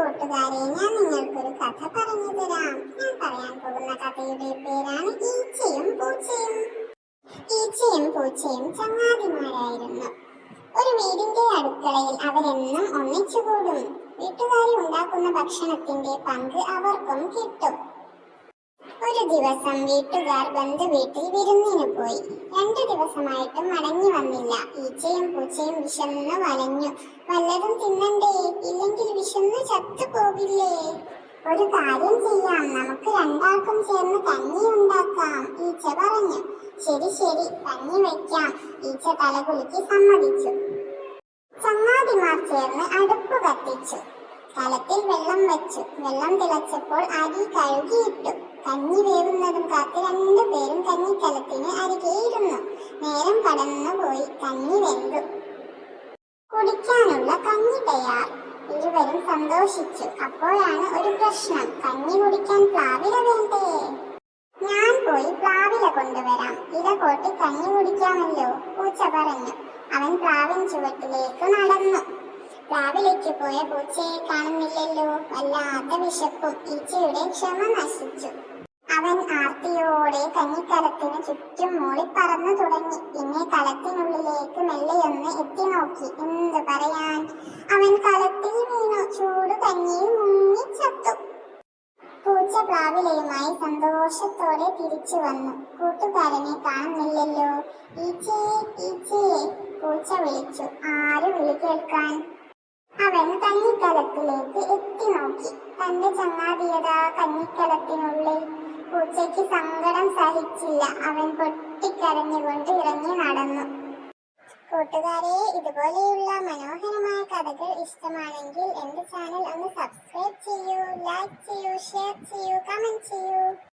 കൂട്ടുകാരെ, ഞാൻ നിങ്ങൾക്കൊരു കഥ പറഞ്ഞു തരാം. ഞാൻ പറയാൻ പോകുന്ന കഥയുടെ പേരാണ് ഈച്ചയും പൂച്ചയും. ഈച്ചയും പൂച്ചയും ചങ്ങാതിമാരായിരുന്നു. ഒരു വീടിന്റെ അടുക്കളയിൽ അവരെന്നും ഒന്നിച്ചുകൂടും. വീട്ടുകാരി ഉണ്ടാക്കുന്ന ഭക്ഷണത്തിന്റെ പങ്ക് അവർക്കും കിട്ടും. ഒരു ദിവസം വീട്ടുകാർ ബന്ധുവീട്ടിൽ വിരുന്നിനു പോയി. 2 ദിവസമായിട്ടും മടങ്ങി വന്നില്ല. ഈച്ചയും പൂച്ചയും വിശന്ന് വലഞ്ഞു. വല്ലതും തിന്നണ്ടേ, ഇല്ലെങ്കിൽ വിശന്ന് ചത്തുപോകില്ലേ? ഒരു കാര്യം ചെയ്യാം, നമുക്ക് രണ്ടാൾക്കും ചേർന്ന് കഞ്ഞി ഉണ്ടാക്കാം, ഈച്ച പറഞ്ഞു. ശരി ശരി, കഞ്ഞി വയ്ക്കാം, ഈച്ച തലകുലുക്കി സമ്മതിച്ചു. ചങ്ങാതിമാർ ചേർന്ന് അടുപ്പ് കത്തിച്ചു. കലത്തിൽ വെള്ളം വെച്ചു. വെള്ളം തിളച്ചപ്പോൾ അരി കഴുകിയിട്ടു. കഞ്ഞി വേവുന്നതും കാത്ത് 2 പേരും കഞ്ഞിക്കലത്തിന് അരികെയിരുന്നു. നേരം കടന്നുപോയി. കഞ്ഞി വെന്തു. കുടിക്കാനുള്ള കഞ്ഞി തയ്യാർ. ഇരുവരും സന്തോഷിച്ചു. അപ്പോഴാണ് ഒരു പ്രശ്നം. കഞ്ഞി കുടിക്കാൻ പ്ലാവില വേണ്ടേ? ഞാൻ പോയി പ്ലാവില കൊണ്ടുവരാം, ഇല കോട്ടി കഞ്ഞി കുടിക്കാമല്ലോ, പൂച്ച പറഞ്ഞു. അവൻ പ്ലാവിൻ ചുവട്ടിലേക്ക് നടന്നു. പ്ലാവിലേക്ക് പോയ പൂച്ചയെ കാണുന്നില്ലല്ലോ. വല്ലാത്ത വിശപ്പും. ഈച്ചയുടെ ക്ഷമ നശിച്ചു. അവൻ ആർത്തിയോടെ കഞ്ഞിക്കലത്തിന് ചുറ്റും മൂളി പറന്നു തുടങ്ങി. പിന്നെ കലത്തിനുള്ളിലേക്ക് മെല്ലെയൊന്ന് എത്തി നോക്കി. എന്തു പറയാൻ, അവൻ കലത്തിൽ വീണു. ചൂട് കഞ്ഞിയിൽ മുങ്ങി ചത്തു. പൂച്ച പ്ലാവിലയുമായി സന്തോഷത്തോടെ തിരിച്ചു വന്നു. കൂട്ടുകാരനെ കാണുന്നില്ലല്ലോ. ഈച്ചേ ഈച്ചേ, പൂച്ച വിളിച്ചു. ആര് വിളി കേൾക്കാൻ? അവൻ കഞ്ഞിക്കലത്തിലേക്ക് എത്തി നോക്കി. തന്റെ ചങ്ങാതിയതാ കഞ്ഞിക്കലത്തിനുള്ളിൽ. പൂച്ചയ്ക്ക് സങ്കടം സഹിച്ചില്ല. അവൻ പൊട്ടിക്കരഞ്ഞുകൊണ്ട് ഇറങ്ങി നടന്നു. കൂട്ടുകാരെ, ഇതുപോലെയുള്ള മനോഹരമായ കഥകൾ ഇഷ്ടമാണെങ്കിൽ എന്റെ ചാനൽ ഒന്ന് സബ്സ്ക്രൈബ് ചെയ്യൂ, ലൈക്ക് ചെയ്യൂ, ഷെയർ ചെയ്യൂ.